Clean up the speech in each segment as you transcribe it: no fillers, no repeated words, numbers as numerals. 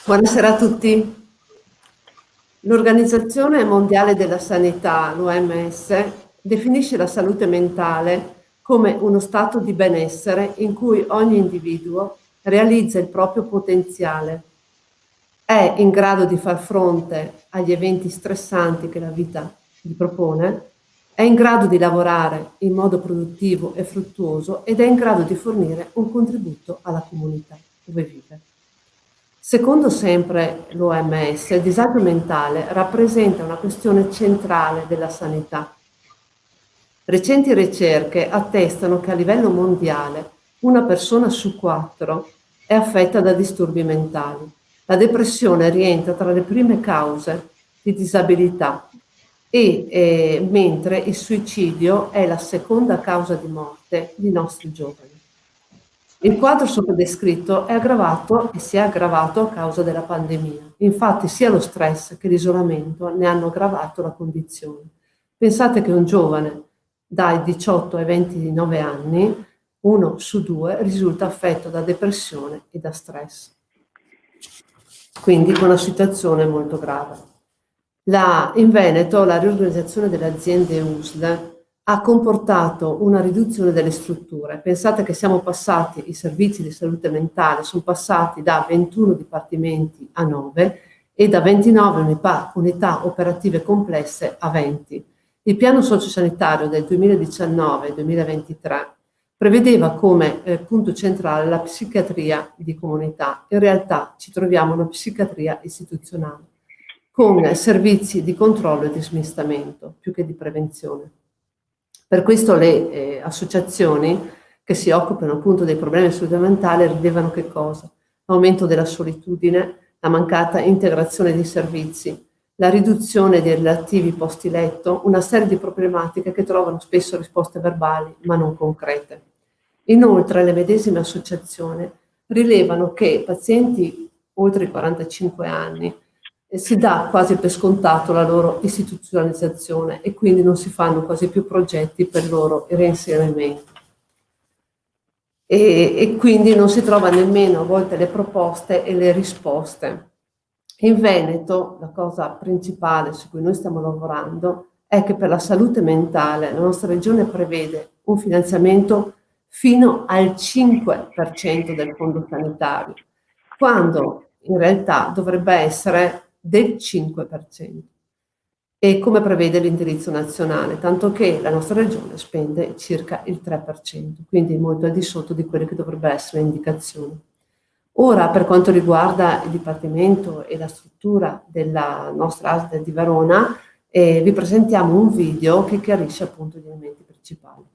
Buonasera a tutti. L'Organizzazione Mondiale della Sanità, l'OMS, definisce la salute mentale come uno stato di benessere in cui ogni individuo realizza il proprio potenziale, è in grado di far fronte agli eventi stressanti che la vita gli propone, è in grado di lavorare in modo produttivo e fruttuoso ed è in grado di fornire un contributo alla comunità dove vive. Secondo sempre l'OMS, il disagio mentale rappresenta una questione centrale della sanità. Recenti ricerche attestano che a livello mondiale una persona su 4 è affetta da disturbi mentali. La depressione rientra tra le prime cause di disabilità mentre il suicidio è la seconda causa di morte di nostri giovani. Il quadro sopra descritto è aggravato e si è aggravato a causa della pandemia. Infatti sia lo stress che l'isolamento ne hanno aggravato la condizione. Pensate che un giovane dai 18 ai 29 anni, 1 su 2 risulta affetto da depressione e da stress. Quindi con una situazione molto grave. In Veneto la riorganizzazione delle aziende USL ha comportato una riduzione delle strutture. Pensate che siamo passati, i servizi di salute mentale sono passati da 21 dipartimenti a 9 e da 29 unità operative complesse a 20. Il piano sociosanitario del 2019-2023 prevedeva come punto centrale la psichiatria di comunità. In realtà ci troviamo una psichiatria istituzionale con servizi di controllo e di smistamento più che di prevenzione. Per questo le associazioni che si occupano appunto dei problemi di salute mentale rilevano che cosa? L'aumento della solitudine, la mancata integrazione dei servizi, la riduzione dei relativi posti letto, una serie di problematiche che trovano spesso risposte verbali ma non concrete. Inoltre le medesime associazioni rilevano che pazienti oltre i 45 anni si dà quasi per scontato la loro istituzionalizzazione e quindi non si fanno quasi più progetti per il loro reinserimento. E quindi non si trova nemmeno a volte le proposte e le risposte. In Veneto la cosa principale su cui noi stiamo lavorando è che per la salute mentale la nostra regione prevede un finanziamento fino al 5% del fondo sanitario, quando in realtà dovrebbe essere del 5%, e come prevede l'indirizzo nazionale, tanto che la nostra regione spende circa il 3%, quindi molto al di sotto di quelle che dovrebbe essere l'indicazione. Ora, per quanto riguarda il Dipartimento e la struttura della nostra ASL di Verona, vi presentiamo un video che chiarisce appunto gli elementi principali.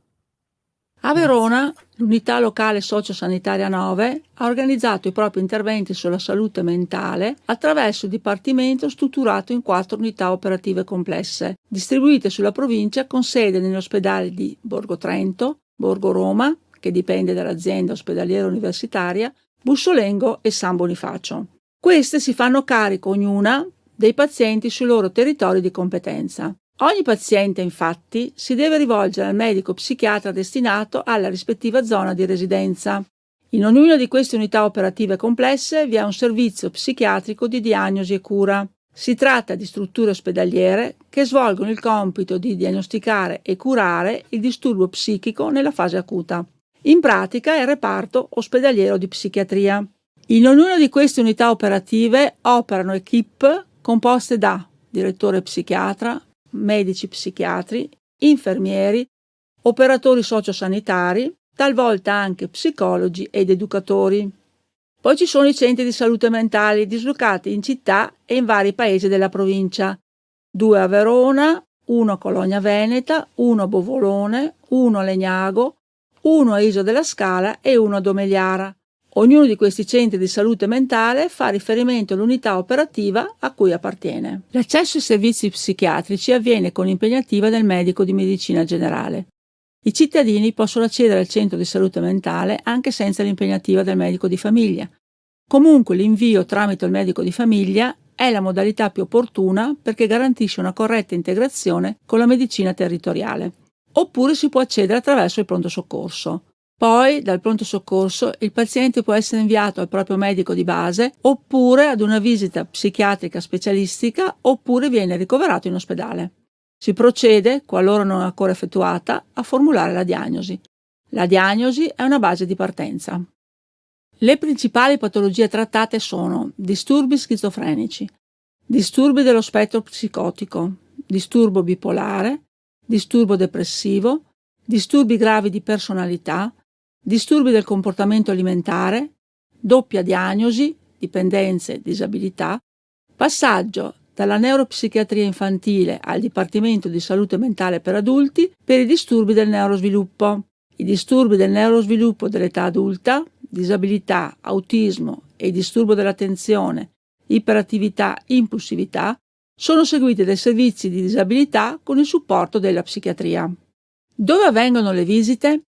A Verona, l'unità locale sociosanitaria 9 ha organizzato i propri interventi sulla salute mentale attraverso il dipartimento strutturato in 4 unità operative complesse, distribuite sulla provincia con sede negli ospedali di Borgo Trento, Borgo Roma, che dipende dall'azienda ospedaliera universitaria, Bussolengo e San Bonifacio. Queste si fanno carico ognuna dei pazienti sui loro territori di competenza. Ogni paziente, infatti, si deve rivolgere al medico psichiatra destinato alla rispettiva zona di residenza. In ognuna di queste unità operative complesse vi è un servizio psichiatrico di diagnosi e cura. Si tratta di strutture ospedaliere che svolgono il compito di diagnosticare e curare il disturbo psichico nella fase acuta. In pratica è il reparto ospedaliero di psichiatria. In ognuna di queste unità operative operano equip composte da direttore psichiatra, medici psichiatri, infermieri, operatori sociosanitari, talvolta anche psicologi ed educatori. Poi ci sono i centri di salute mentali dislocati in città e in vari paesi della provincia: 2 a Verona, 1 a Cologna Veneta, 1 a Bovolone, 1 a Legnago, 1 a Isola della Scala e 1 a Domegliara. Ognuno di questi centri di salute mentale fa riferimento all'unità operativa a cui appartiene. L'accesso ai servizi psichiatrici avviene con l'impegnativa del medico di medicina generale. I cittadini possono accedere al centro di salute mentale anche senza l'impegnativa del medico di famiglia. Comunque l'invio tramite il medico di famiglia è la modalità più opportuna perché garantisce una corretta integrazione con la medicina territoriale. Oppure si può accedere attraverso il pronto soccorso. Poi, dal pronto soccorso, il paziente può essere inviato al proprio medico di base oppure ad una visita psichiatrica specialistica oppure viene ricoverato in ospedale. Si procede, qualora non ancora effettuata, a formulare la diagnosi. La diagnosi è una base di partenza. Le principali patologie trattate sono disturbi schizofrenici, disturbi dello spettro psicotico, disturbo bipolare, disturbo depressivo, disturbi gravi di personalità, disturbi del comportamento alimentare, doppia diagnosi, dipendenze, disabilità, passaggio dalla neuropsichiatria infantile al Dipartimento di Salute Mentale per adulti per i disturbi del neurosviluppo. I disturbi del neurosviluppo dell'età adulta, disabilità, autismo e disturbo dell'attenzione, iperattività, impulsività, sono seguiti dai servizi di disabilità con il supporto della psichiatria. Dove avvengono le visite?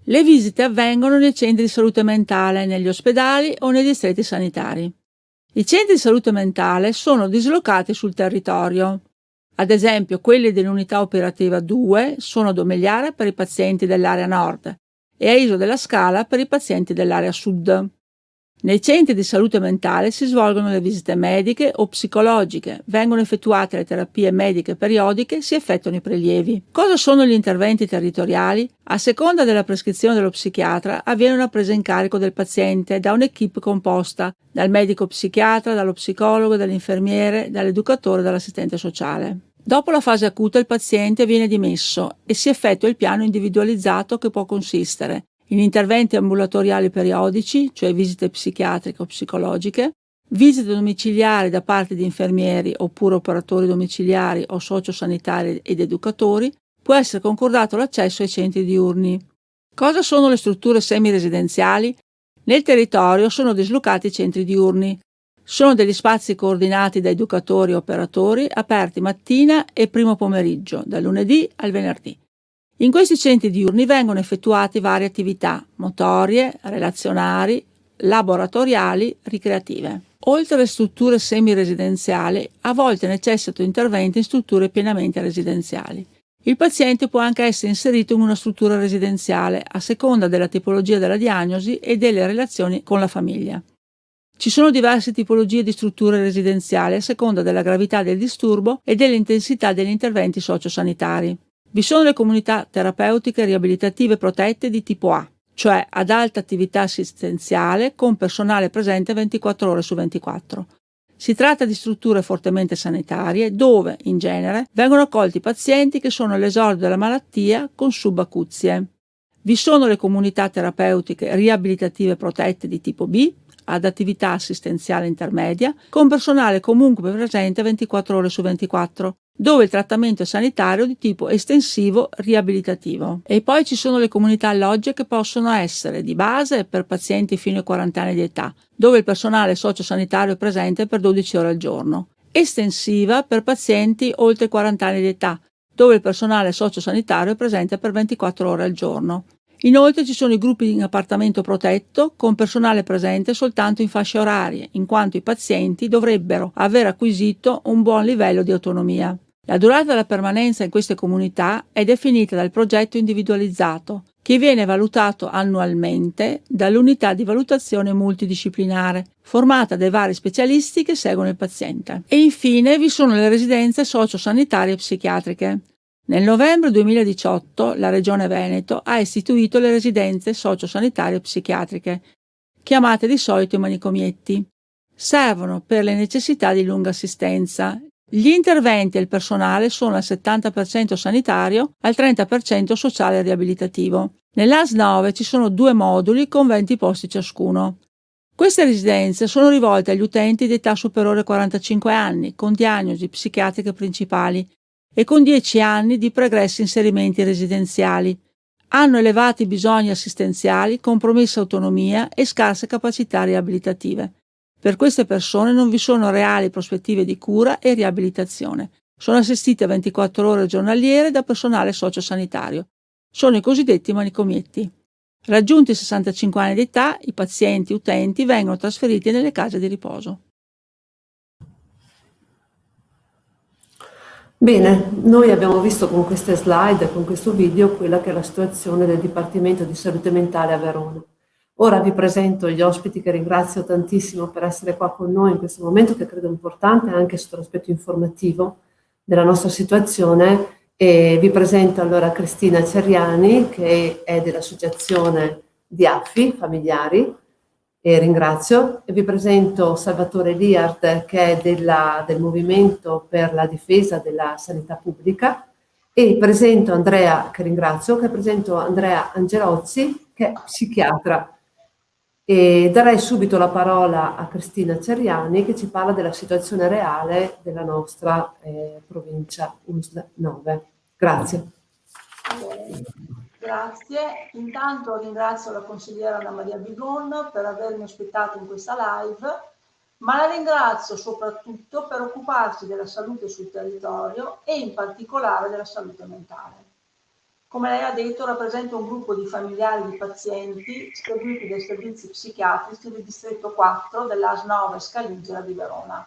Le visite avvengono nei centri di salute mentale, negli ospedali o nei distretti sanitari. I centri di salute mentale sono dislocati sul territorio. Ad esempio, quelli dell'unità operativa 2 sono a Domegliara per i pazienti dell'area nord e a Isola della Scala per i pazienti dell'area sud. Nei centri di salute mentale si svolgono le visite mediche o psicologiche, vengono effettuate le terapie mediche periodiche, si effettuano i prelievi. Cosa sono gli interventi territoriali? A seconda della prescrizione dello psichiatra avviene una presa in carico del paziente da un'equipe composta dal medico psichiatra, dallo psicologo, dall'infermiere, dall'educatore e dall'assistente sociale. Dopo la fase acuta il paziente viene dimesso e si effettua il piano individualizzato che può consistere in interventi ambulatoriali periodici, cioè visite psichiatriche o psicologiche, visite domiciliari da parte di infermieri oppure operatori domiciliari o sociosanitari ed educatori, può essere concordato l'accesso ai centri diurni. Cosa sono le strutture semiresidenziali? Nel territorio sono dislocati i centri diurni. Sono degli spazi coordinati da educatori e operatori, aperti mattina e primo pomeriggio, dal lunedì al venerdì. In questi centri diurni vengono effettuate varie attività motorie, relazionali, laboratoriali, ricreative. Oltre alle strutture semiresidenziali, a volte necessitano interventi in strutture pienamente residenziali. Il paziente può anche essere inserito in una struttura residenziale a seconda della tipologia della diagnosi e delle relazioni con la famiglia. Ci sono diverse tipologie di strutture residenziali a seconda della gravità del disturbo e dell'intensità degli interventi sociosanitari. Vi sono le comunità terapeutiche riabilitative protette di tipo A, cioè ad alta attività assistenziale con personale presente 24 ore su 24. Si tratta di strutture fortemente sanitarie dove, in genere, vengono accolti pazienti che sono all'esordio della malattia con subacuzie. Vi sono le comunità terapeutiche riabilitative protette di tipo B, ad attività assistenziale intermedia, con personale comunque presente 24 ore su 24, dove il trattamento è sanitario di tipo estensivo riabilitativo. E poi ci sono le comunità alloggi che possono essere di base per pazienti fino ai 40 anni di età, dove il personale sociosanitario è presente per 12 ore al giorno, estensiva per pazienti oltre i 40 anni di età, dove il personale sociosanitario è presente per 24 ore al giorno. Inoltre ci sono i gruppi in appartamento protetto con personale presente soltanto in fasce orarie, in quanto i pazienti dovrebbero aver acquisito un buon livello di autonomia. La durata della permanenza in queste comunità è definita dal progetto individualizzato, che viene valutato annualmente dall'unità di valutazione multidisciplinare, formata dai vari specialisti che seguono il paziente. E infine vi sono le residenze sociosanitarie psichiatriche. Nel novembre 2018 la Regione Veneto ha istituito le residenze sociosanitarie psichiatriche, chiamate di solito i manicomietti. Servono per le necessità di lunga assistenza. Gli interventi e il personale sono al 70% sanitario, al 30% sociale e riabilitativo. Nell'AS 9 ci sono 2 moduli con 20 posti ciascuno. Queste residenze sono rivolte agli utenti di età superiore ai 45 anni, con diagnosi psichiatriche principali, e con 10 anni di pregressi inserimenti residenziali. Hanno elevati bisogni assistenziali, compromessa autonomia e scarse capacità riabilitative. Per queste persone non vi sono reali prospettive di cura e riabilitazione. Sono assistite 24 ore giornaliere da personale sociosanitario. Sono i cosiddetti manicomietti. Raggiunti i 65 anni di età, i pazienti utenti vengono trasferiti nelle case di riposo. Bene, noi abbiamo visto con queste slide, con questo video, quella che è la situazione del Dipartimento di Salute Mentale a Verona. Ora vi presento gli ospiti che ringrazio tantissimo per essere qua con noi in questo momento, che credo importante anche sotto l'aspetto informativo della nostra situazione. E vi presento allora Cristina Ceriani, che è dell'associazione di AFFI Familiari, e ringrazio. E vi presento Salvatore Liard, che è del Movimento per la difesa della sanità pubblica, e presento Andrea, che ringrazio, che presento Andrea Angelozzi, che è psichiatra. E darei subito la parola a Cristina Ceriani, che ci parla della situazione reale della nostra provincia USL 9. Grazie. Grazie. Intanto ringrazio la consigliera Anna Maria Bigon per avermi ospitato in questa live, ma la ringrazio soprattutto per occuparsi della salute sul territorio e in particolare della salute mentale. Come lei ha detto, rappresento un gruppo di familiari di pazienti seguiti dai servizi psichiatrici del distretto 4 dell'AS 9 Scaligera di Verona.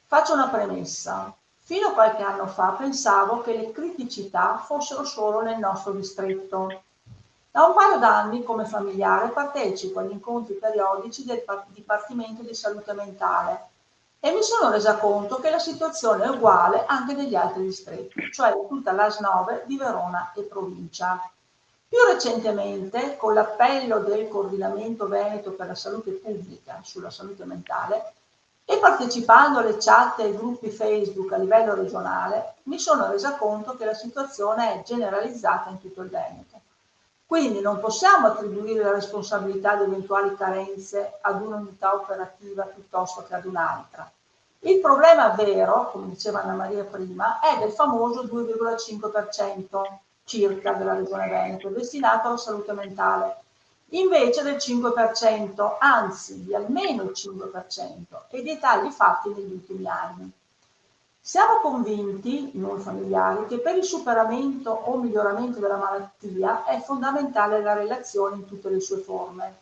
Faccio una premessa. Fino a qualche anno fa pensavo che le criticità fossero solo nel nostro distretto. Da un paio d'anni, come familiare, partecipo agli incontri periodici del Dipartimento di Salute Mentale e mi sono resa conto che la situazione è uguale anche negli altri distretti, cioè in tutta l'AS 9 di Verona e provincia. Più recentemente, con l'appello del Coordinamento Veneto per la Salute Pubblica sulla salute mentale, e partecipando alle chat e ai gruppi Facebook a livello regionale, mi sono resa conto che la situazione è generalizzata in tutto il Veneto. Quindi non possiamo attribuire la responsabilità di eventuali carenze ad un'unità operativa piuttosto che ad un'altra. Il problema vero, come diceva Anna Maria prima, è del famoso 2,5% circa della Regione Veneto destinato alla salute mentale, invece del 5%, anzi di almeno il 5%, e dei tagli fatti negli ultimi anni. Siamo convinti, noi familiari, che per il superamento o miglioramento della malattia è fondamentale la relazione in tutte le sue forme.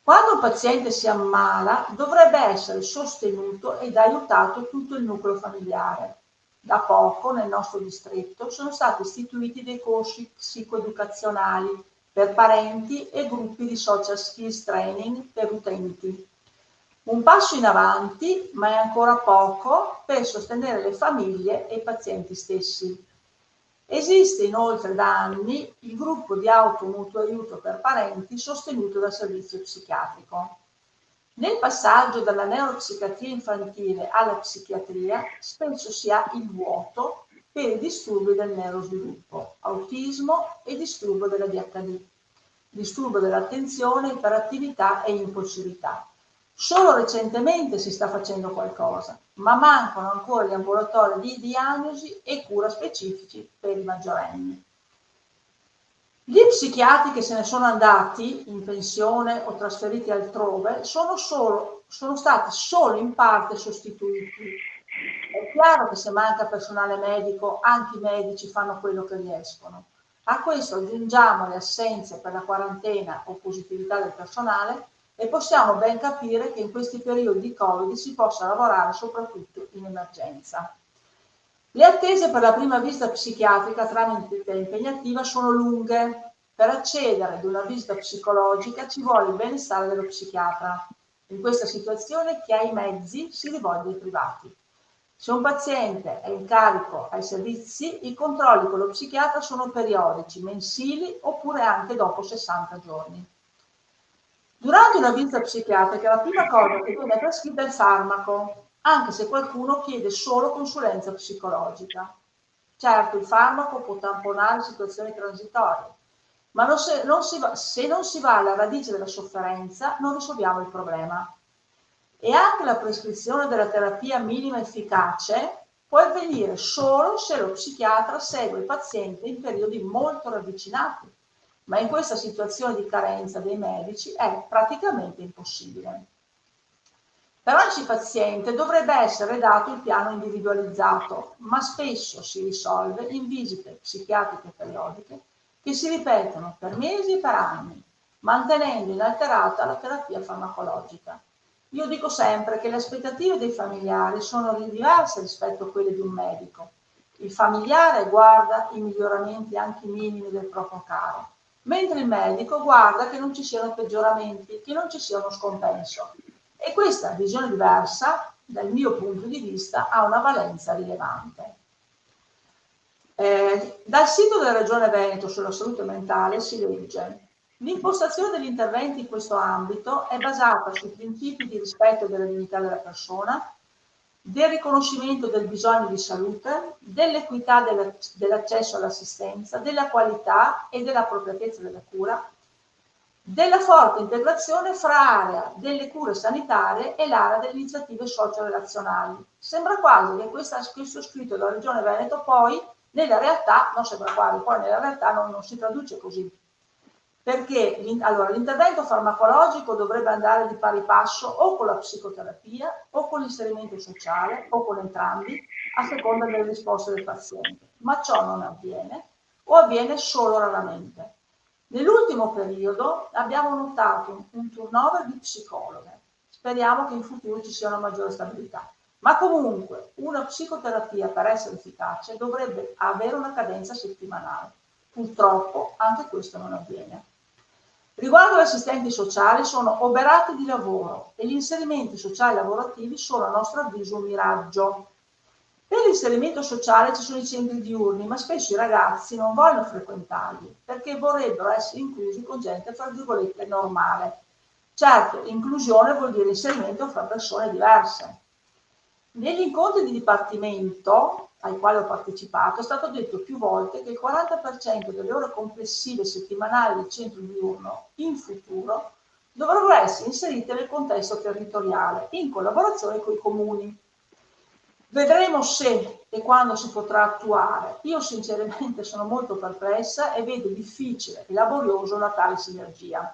Quando un paziente si ammala, dovrebbe essere sostenuto ed aiutato tutto il nucleo familiare. Da poco, nel nostro distretto, sono stati istituiti dei corsi psicoeducazionali per parenti e gruppi di social skills training per utenti. Un passo in avanti, ma è ancora poco per sostenere le famiglie e i pazienti stessi. Esiste inoltre da anni il gruppo di automutuo aiuto per parenti sostenuto dal servizio psichiatrico. Nel passaggio dalla neuropsichiatria infantile alla psichiatria spesso si ha il vuoto per i disturbi del neurosviluppo, autismo e disturbo dell'ADHD, disturbo dell'attenzione, iperattività e impulsività. Solo recentemente si sta facendo qualcosa, ma mancano ancora gli ambulatori di diagnosi e cura specifici per i maggiorenni. Gli psichiatri che se ne sono andati in pensione o trasferiti altrove sono stati solo in parte sostituiti. È chiaro che se manca personale medico, anche i medici fanno quello che riescono. A questo aggiungiamo le assenze per la quarantena o positività del personale e possiamo ben capire che in questi periodi di Covid si possa lavorare soprattutto in emergenza. Le attese per la prima visita psichiatrica tramite impegnativa sono lunghe. Per accedere ad una visita psicologica ci vuole il benestare dello psichiatra. In questa situazione chi ha i mezzi si rivolge ai privati. Se un paziente è in carico ai servizi, i controlli con lo psichiatra sono periodici, mensili oppure anche dopo 60 giorni. Durante una visita psichiatrica la prima cosa che viene prescritta è il farmaco, anche se qualcuno chiede solo consulenza psicologica. Certo, il farmaco può tamponare situazioni transitorie, ma se non si va alla radice della sofferenza non risolviamo il problema. E anche la prescrizione della terapia minima efficace può avvenire solo se lo psichiatra segue il paziente in periodi molto ravvicinati, ma in questa situazione di carenza dei medici è praticamente impossibile. Per ogni paziente dovrebbe essere dato il piano individualizzato, ma spesso si risolve in visite psichiatriche periodiche che si ripetono per mesi e per anni, mantenendo inalterata la terapia farmacologica. Io dico sempre che le aspettative dei familiari sono diverse rispetto a quelle di un medico Il familiare guarda i miglioramenti anche minimi del proprio caro, mentre il medico guarda che non ci siano peggioramenti, che non ci sia uno scompenso. E questa visione diversa, dal mio punto di vista, ha una valenza rilevante. Dal sito della Regione Veneto sulla salute mentale si legge: l'impostazione degli interventi in questo ambito è basata sui principi di rispetto della dignità della persona, del riconoscimento del bisogno di salute, dell'equità dell'accesso all'assistenza, della qualità e dell'appropriatezza della cura, della forte integrazione fra area delle cure sanitarie e l'area delle iniziative socio-relazionali. Sembra quasi che questo scritto della Regione Veneto poi nella realtà, non sembra quasi, poi nella realtà non si traduce così. Perché l'intervento farmacologico dovrebbe andare di pari passo o con la psicoterapia o con l'inserimento sociale o con entrambi, a seconda delle risposte del paziente. Ma ciò non avviene o avviene solo raramente. Nell'ultimo periodo abbiamo notato un turnover di psicologhe. Speriamo che in futuro ci sia una maggiore stabilità. Ma comunque una psicoterapia, per essere efficace, dovrebbe avere una cadenza settimanale. Purtroppo anche questo non avviene. Riguardo agli assistenti sociali, sono oberati di lavoro e gli inserimenti sociali lavorativi sono a nostro avviso un miraggio. Per l'inserimento sociale ci sono i centri diurni, ma spesso i ragazzi non vogliono frequentarli perché vorrebbero essere inclusi con gente, fra virgolette, normale. Certo, inclusione vuol dire inserimento fra persone diverse. Negli incontri di dipartimento ai quali ho partecipato è stato detto più volte che il 40% delle ore complessive settimanali del centro diurno in futuro dovrebbero essere inserite nel contesto territoriale in collaborazione con i comuni. Vedremo se e quando si potrà attuare. Io sinceramente sono molto perplessa e vedo difficile e laborioso una tale sinergia.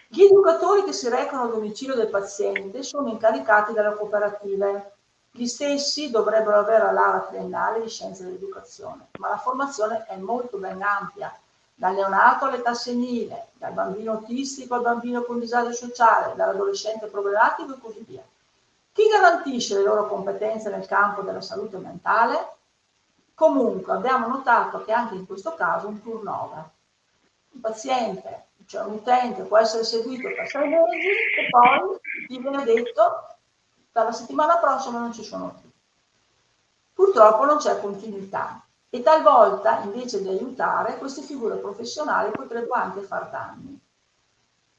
Gli educatori che si recano al domicilio del paziente sono incaricati dalle cooperative. Gli stessi dovrebbero avere la laurea triennale di scienze dell'educazione, ma la formazione è molto ben ampia, dal neonato all'età senile, dal bambino autistico al bambino con disagio sociale, dall'adolescente problematico e così via. Chi garantisce le loro competenze nel campo della salute mentale? Comunque abbiamo notato che anche in questo caso un turnover. Il paziente, cioè un utente, può essere seguito per 6 mesi e poi gli viene detto dalla settimana prossima non ci sono più. Purtroppo non c'è continuità e talvolta invece di aiutare queste figure professionali potrebbero anche far danni.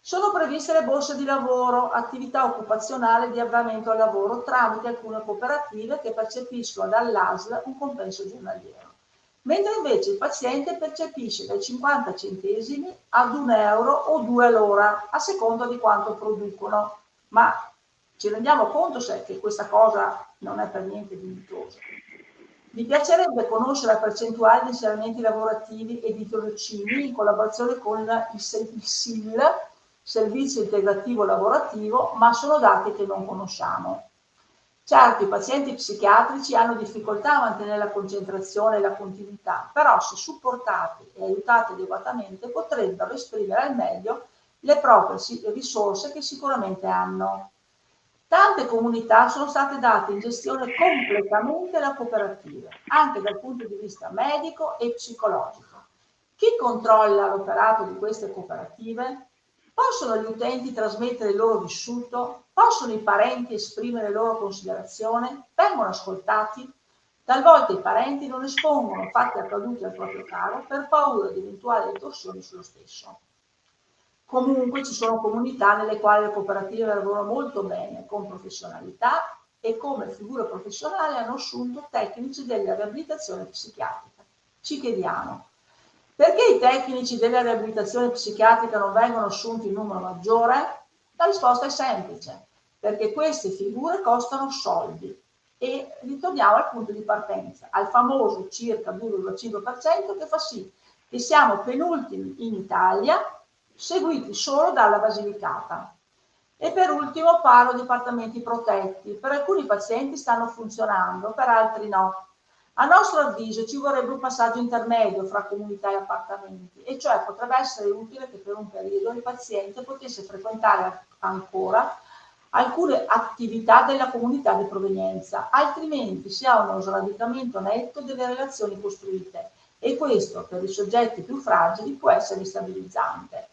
Sono previste le borse di lavoro, attività occupazionali di avviamento al lavoro tramite alcune cooperative che percepiscono dall'ASL un compenso giornaliero, mentre invece il paziente percepisce dai 50 centesimi ad 1 euro o 2 all'ora, a seconda di quanto producono. Ma ci rendiamo conto che questa cosa non è per niente dignitosa. Mi piacerebbe conoscere la percentuale di inserimenti lavorativi e di tirocini in collaborazione con il SIL, Servizio Integrativo Lavorativo, ma sono dati che non conosciamo. Certo, i pazienti psichiatrici hanno difficoltà a mantenere la concentrazione e la continuità, però se supportati e aiutati adeguatamente potrebbero esprimere al meglio le proprie risorse che sicuramente hanno. Tante comunità sono state date in gestione completamente alle cooperative, anche dal punto di vista medico e psicologico. Chi controlla l'operato di queste cooperative? Possono gli utenti trasmettere il loro vissuto? Possono i parenti esprimere le loro considerazioni? Vengono ascoltati? Talvolta i parenti non espongono fatti accaduti al proprio caro per paura di eventuali ritorsioni sullo stesso. Comunque ci sono comunità nelle quali le cooperative lavorano molto bene, con professionalità e come figure professionali hanno assunto tecnici della riabilitazione psichiatrica. Ci chiediamo, perché i tecnici della riabilitazione psichiatrica non vengono assunti in numero maggiore? La risposta è semplice, perché queste figure costano soldi. E ritorniamo al punto di partenza, al famoso circa 2,5% che fa sì che siamo penultimi in Italia, seguiti solo dalla Basilicata. E per ultimo parlo di appartamenti protetti. Per alcuni pazienti stanno funzionando, per altri no. A nostro avviso ci vorrebbe un passaggio intermedio fra comunità e appartamenti, e cioè potrebbe essere utile che per un periodo il paziente potesse frequentare ancora alcune attività della comunità di provenienza, altrimenti si ha uno sradicamento netto delle relazioni costruite e questo per i soggetti più fragili può essere destabilizzante.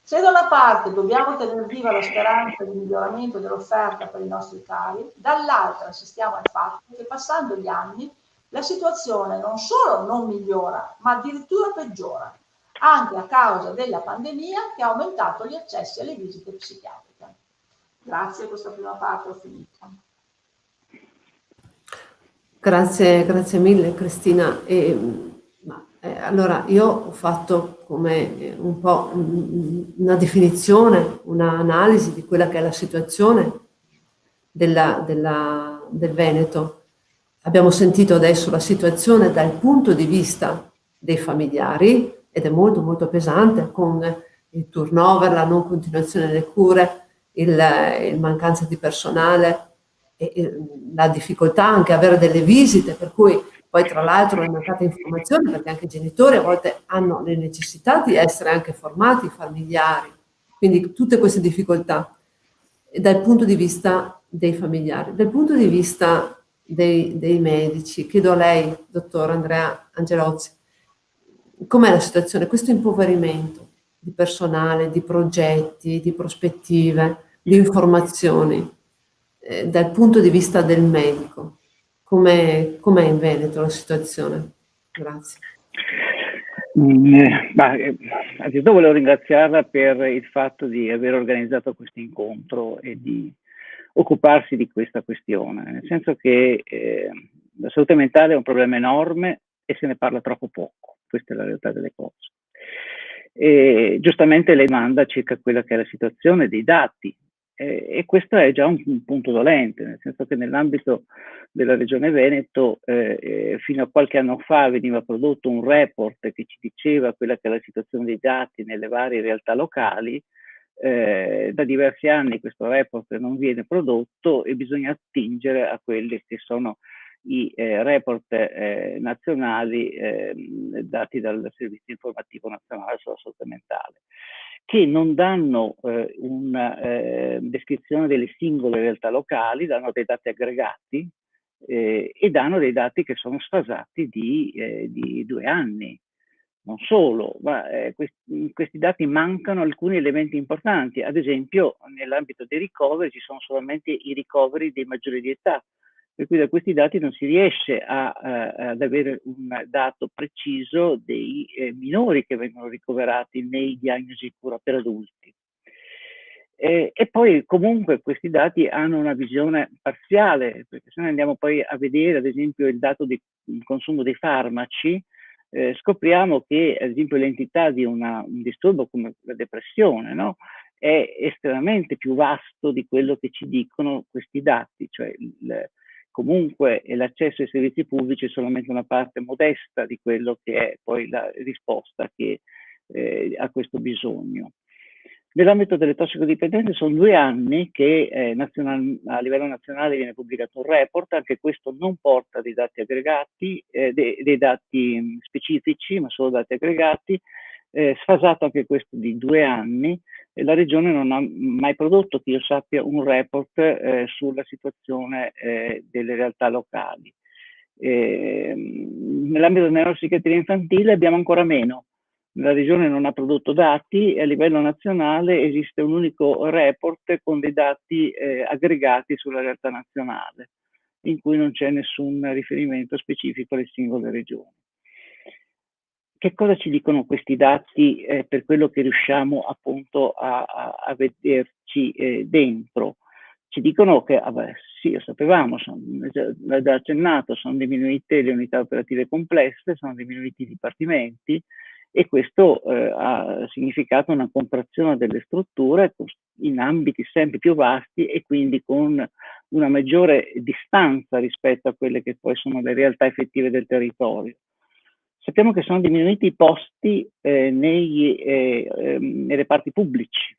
Se da una parte dobbiamo tenere viva la speranza di miglioramento dell'offerta per i nostri cari, dall'altra assistiamo al fatto che passando gli anni la situazione non solo non migliora, ma addirittura peggiora, anche a causa della pandemia che ha aumentato gli accessi alle visite psichiatriche. Grazie, questa prima parte ho finito. Grazie mille Cristina. Allora io ho fatto come un po' una definizione, un'analisi di quella che è la situazione del Veneto. Abbiamo sentito adesso la situazione dal punto di vista dei familiari ed è molto molto pesante, con il turnover, la non continuazione delle cure, il mancanza di personale, e la difficoltà anche a avere delle visite, per cui poi tra l'altro è mancata informazione perché anche i genitori a volte hanno le necessità di essere anche formati familiari, quindi tutte queste difficoltà dal punto di vista dei familiari. Dal punto di vista dei medici, chiedo a lei, dottor Andrea Angelozzi, com'è la situazione, questo impoverimento di personale, di progetti, di prospettive, di informazioni, dal punto di vista del medico, com'è in Veneto la situazione? Grazie. Anzitutto volevo ringraziarla per il fatto di aver organizzato questo incontro e di occuparsi di questa questione, nel senso che la salute mentale è un problema enorme e se ne parla troppo poco, questa è la realtà delle cose. E giustamente lei manda circa quella che è la situazione dei dati, e questo è già un punto dolente, nel senso che nell'ambito della Regione Veneto fino a qualche anno fa veniva prodotto un report che ci diceva quella che è la situazione dei dati nelle varie realtà locali. Da diversi anni questo report non viene prodotto e bisogna attingere a quelli che sono i report nazionali dati dal Servizio Informativo Nazionale sulla Salute Mentale, che non danno una descrizione delle singole realtà locali, danno dei dati aggregati e danno dei dati che sono sfasati di 2 anni. Non solo, ma in questi dati mancano alcuni elementi importanti. Ad esempio, nell'ambito dei ricoveri ci sono solamente i ricoveri dei maggiori di età, per cui da questi dati non si riesce ad avere un dato preciso dei minori che vengono ricoverati nei diagnosi cura per adulti. E poi comunque questi dati hanno una visione parziale, perché se noi andiamo poi a vedere ad esempio il dato di consumo dei farmaci, scopriamo che ad esempio l'entità di un disturbo come la depressione, no, è estremamente più vasto di quello che ci dicono questi dati, cioè comunque l'accesso ai servizi pubblici è solamente una parte modesta di quello che è poi la risposta che a questo bisogno. Nell'ambito delle tossicodipendenze sono 2 anni che a livello nazionale viene pubblicato un report, anche questo non porta dei dati aggregati, dei dati specifici, ma solo dati aggregati, sfasato anche questo di 2 anni. La Regione non ha mai prodotto, che io sappia, un report sulla situazione delle realtà locali. Nell'ambito della neuropsichiatria infantile abbiamo ancora meno. La Regione non ha prodotto dati e a livello nazionale esiste un unico report con dei dati aggregati sulla realtà nazionale, in cui non c'è nessun riferimento specifico alle singole regioni. Che cosa ci dicono questi dati per quello che riusciamo appunto a vederci dentro? Ci dicono che, sì, lo sapevamo, l'ha già accennato, sono diminuite le unità operative complesse, sono diminuiti i dipartimenti e questo ha significato una contrazione delle strutture in ambiti sempre più vasti e quindi con una maggiore distanza rispetto a quelle che poi sono le realtà effettive del territorio. Sappiamo che sono diminuiti i posti nei reparti pubblici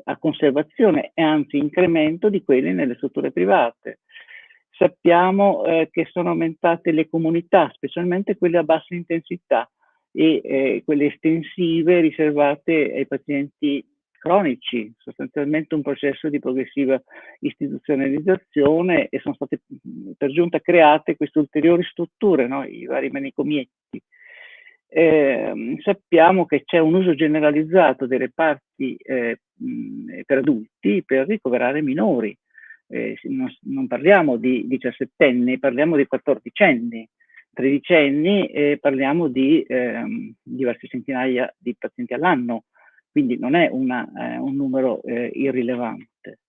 a conservazione e anzi incremento di quelli nelle strutture private. Sappiamo che sono aumentate le comunità, specialmente quelle a bassa intensità e quelle estensive riservate ai pazienti cronici, sostanzialmente un processo di progressiva istituzionalizzazione, e sono state per giunta create queste ulteriori strutture, no? I vari manicomietti. Sappiamo che c'è un uso generalizzato dei reparti per adulti per ricoverare minori. Non parliamo di 17enni, parliamo di 14enni, 13enni, e parliamo di diverse centinaia di pazienti all'anno, quindi non è un numero irrilevante.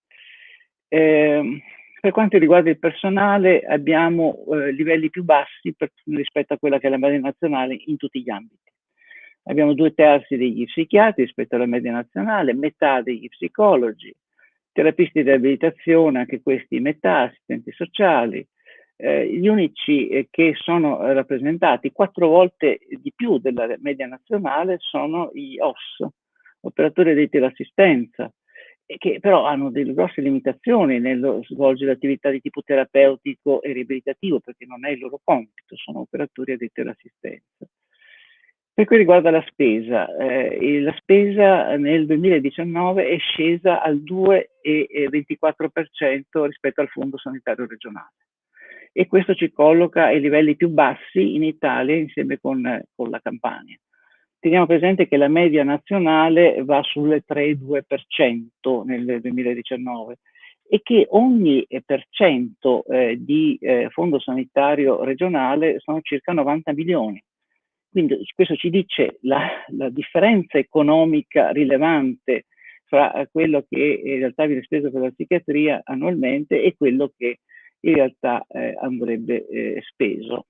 Per quanto riguarda il personale, abbiamo livelli più bassi rispetto a quella che è la media nazionale in tutti gli ambiti. Abbiamo 2/3 degli psichiatri rispetto alla media nazionale, metà degli psicologi, terapisti di riabilitazione, anche questi metà, assistenti sociali. Gli unici che sono rappresentati 4 volte di più della media nazionale sono gli OSS, operatori di teleassistenza, e che però hanno delle grosse limitazioni nello svolgere attività di tipo terapeutico e riabilitativo, perché non è il loro compito, sono operatori di teleassistenza. Per cui riguarda la spesa nel 2019 è scesa al 2,24% rispetto al Fondo Sanitario Regionale, e questo ci colloca ai livelli più bassi in Italia insieme con la Campania. Teniamo presente che la media nazionale va sul 3,2% nel 2019 e che ogni % di fondo sanitario regionale sono circa 90 milioni. Quindi questo ci dice la differenza economica rilevante fra quello che in realtà viene speso per la psichiatria annualmente e quello che in realtà andrebbe speso.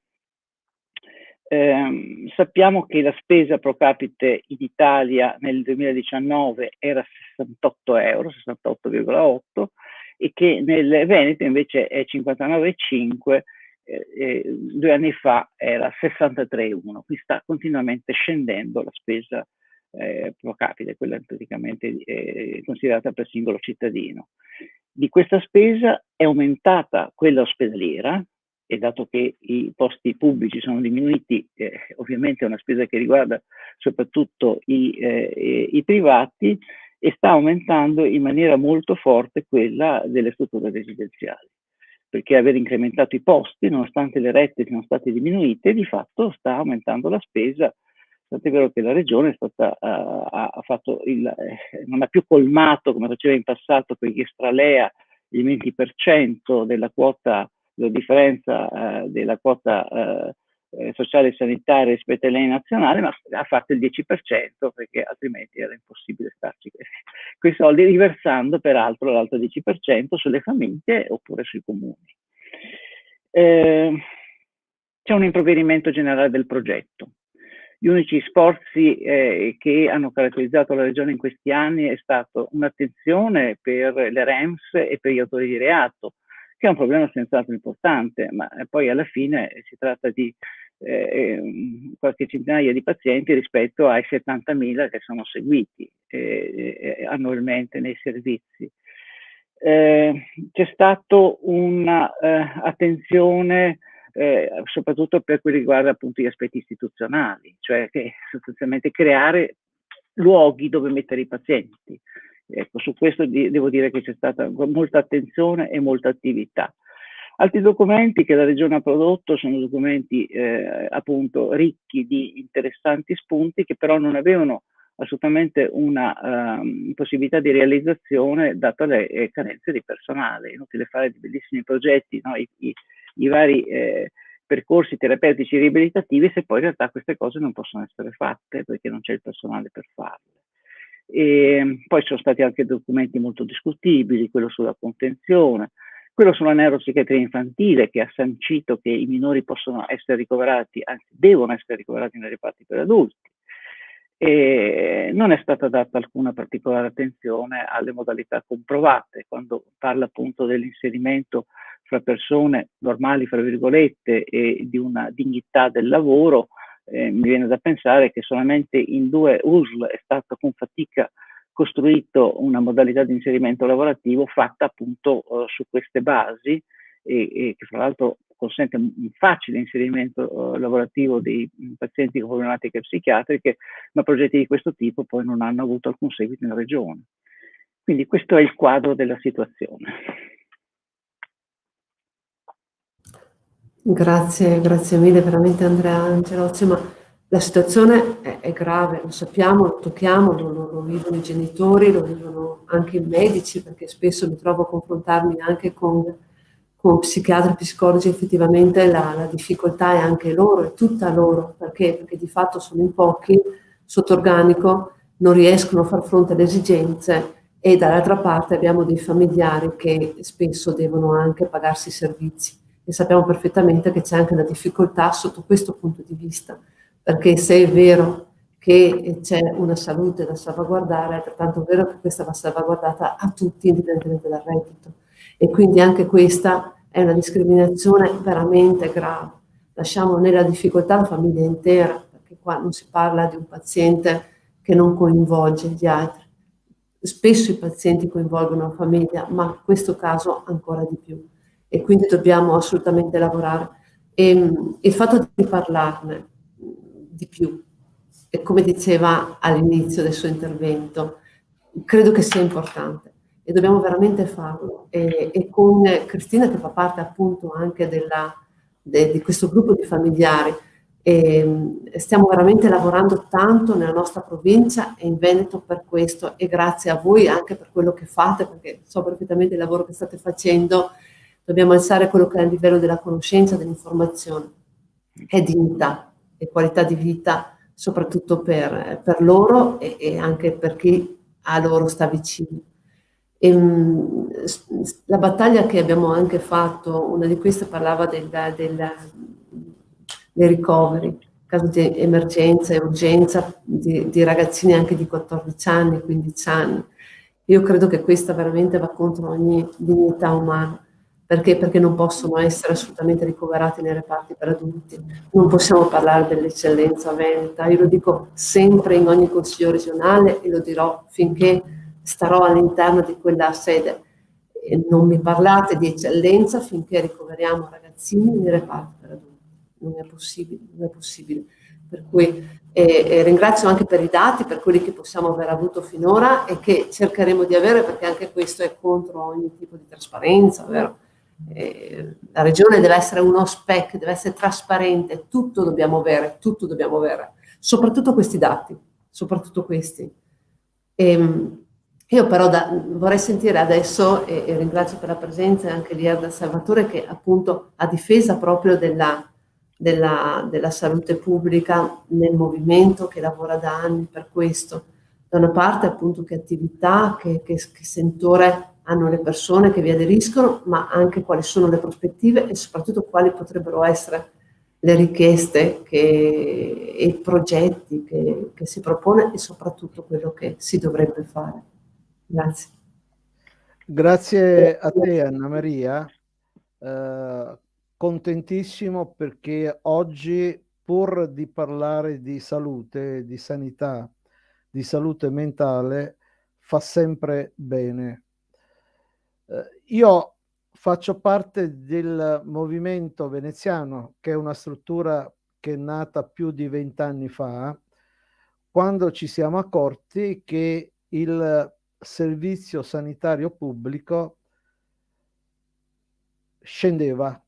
Sappiamo che la spesa pro capite in Italia nel 2019 era 68 euro, 68,8, e che nel Veneto invece è 59,5, 2 anni fa era 63,1, quindi sta continuamente scendendo la spesa pro capite, quella praticamente considerata per singolo cittadino. Di questa spesa è aumentata quella ospedaliera, e dato che i posti pubblici sono diminuiti, ovviamente è una spesa che riguarda soprattutto i privati, e sta aumentando in maniera molto forte quella delle strutture residenziali, perché aver incrementato i posti, nonostante le rette siano state diminuite, di fatto sta aumentando la spesa, tant'è vero che la Regione è stata, non ha più colmato, come faceva in passato, per gli extralea, il 20% della quota, la differenza della quota sociale e sanitaria rispetto alle nazionali, ma ha fatto il 10%, perché altrimenti era impossibile starci quei soldi, riversando peraltro l'altro 10% sulle famiglie oppure sui comuni. C'è un impoverimento generale del progetto. Gli unici sforzi che hanno caratterizzato la Regione in questi anni è stato un'attenzione per le REMS e per gli autori di reato, che è un problema senz'altro importante, ma poi alla fine si tratta di qualche centinaia di pazienti rispetto ai 70.000 che sono seguiti annualmente nei servizi. C'è stato un'attenzione soprattutto per quel che riguarda appunto gli aspetti istituzionali, cioè che sostanzialmente creare luoghi dove mettere i pazienti. Ecco, su questo devo dire che c'è stata molta attenzione e molta attività. Altri documenti che la Regione ha prodotto sono documenti appunto ricchi di interessanti spunti, che però non avevano assolutamente una possibilità di realizzazione data le carenze di personale. È inutile fare di bellissimi progetti, no? I vari percorsi terapeutici riabilitativi, se poi in realtà queste cose non possono essere fatte perché non c'è il personale per farle. E poi ci sono stati anche documenti molto discutibili, quello sulla contenzione, quello sulla neuropsichiatria infantile, che ha sancito che i minori possono essere ricoverati, anzi devono essere ricoverati nei reparti per adulti. E non è stata data alcuna particolare attenzione alle modalità comprovate, quando parla appunto dell'inserimento fra persone normali, fra virgolette, e di una dignità del lavoro. Mi viene da pensare che solamente in 2 USL è stata con fatica costruito una modalità di inserimento lavorativo fatta appunto su queste basi, e che fra l'altro consente un facile inserimento lavorativo dei pazienti con problematiche psichiatriche, ma progetti di questo tipo poi non hanno avuto alcun seguito in regione. Quindi questo è il quadro della situazione. Grazie mille veramente Andrea Angelozzi, ma la situazione è grave, lo sappiamo, lo tocchiamo, lo vivono i genitori, lo vivono anche i medici, perché spesso mi trovo a confrontarmi anche con psichiatri e psicologi, effettivamente la difficoltà è anche loro, è tutta loro, perché di fatto sono in pochi, sotto organico, non riescono a far fronte alle esigenze e dall'altra parte abbiamo dei familiari che spesso devono anche pagarsi i servizi e sappiamo perfettamente che c'è anche una difficoltà sotto questo punto di vista, perché se è vero che c'è una salute da salvaguardare, è altrettanto vero che questa va salvaguardata a tutti indipendentemente dal reddito e quindi anche questa è una discriminazione veramente grave. Lasciamo nella difficoltà la famiglia intera, perché qua non si parla di un paziente che non coinvolge gli altri. Spesso i pazienti coinvolgono la famiglia, ma in questo caso ancora di più. E quindi dobbiamo assolutamente lavorare. E il fatto di parlarne di più, e come diceva all'inizio del suo intervento, credo che sia importante e dobbiamo veramente farlo. E con Cristina, che fa parte appunto anche di questo gruppo di familiari, stiamo veramente lavorando tanto nella nostra provincia e in Veneto per questo e grazie a voi anche per quello che fate, perché so perfettamente il lavoro che state facendo. Dobbiamo alzare quello che è il livello della conoscenza, dell'informazione e dignità e qualità di vita, soprattutto per loro e anche per chi a loro sta vicino. La battaglia che abbiamo anche fatto, una di queste parlava dei ricoveri, caso di emergenza e urgenza di ragazzini anche di 14 anni, 15 anni. Io credo che questa veramente va contro ogni dignità umana. Perché non possono essere assolutamente ricoverati nei reparti per adulti. Non possiamo parlare dell'eccellenza veneta. Io lo dico sempre in ogni consiglio regionale e lo dirò finché starò all'interno di quella sede. E non mi parlate di eccellenza finché ricoveriamo ragazzini nei reparti per adulti. Non è possibile, non è possibile. Per cui ringrazio anche per i dati, per quelli che possiamo aver avuto finora e che cercheremo di avere, perché anche questo è contro ogni tipo di trasparenza, vero? La regione deve essere uno spec, deve essere trasparente, tutto dobbiamo avere, soprattutto questi dati, soprattutto questi. Io però vorrei sentire adesso, e ringrazio per la presenza anche di Erda Salvatore, che appunto a difesa proprio della salute pubblica nel movimento, che lavora da anni per questo. Da una parte appunto che attività, che sentore hanno le persone che vi aderiscono, ma anche quali sono le prospettive e soprattutto quali potrebbero essere le richieste e i progetti che si propone e soprattutto quello che si dovrebbe fare. Grazie. Grazie a te Anna Maria, contentissimo perché oggi pur di parlare di salute, di sanità, di salute mentale, fa sempre bene. Io faccio parte del Movimento Veneziano, che è una struttura che è nata più di 20 anni fa, quando ci siamo accorti che il servizio sanitario pubblico scendeva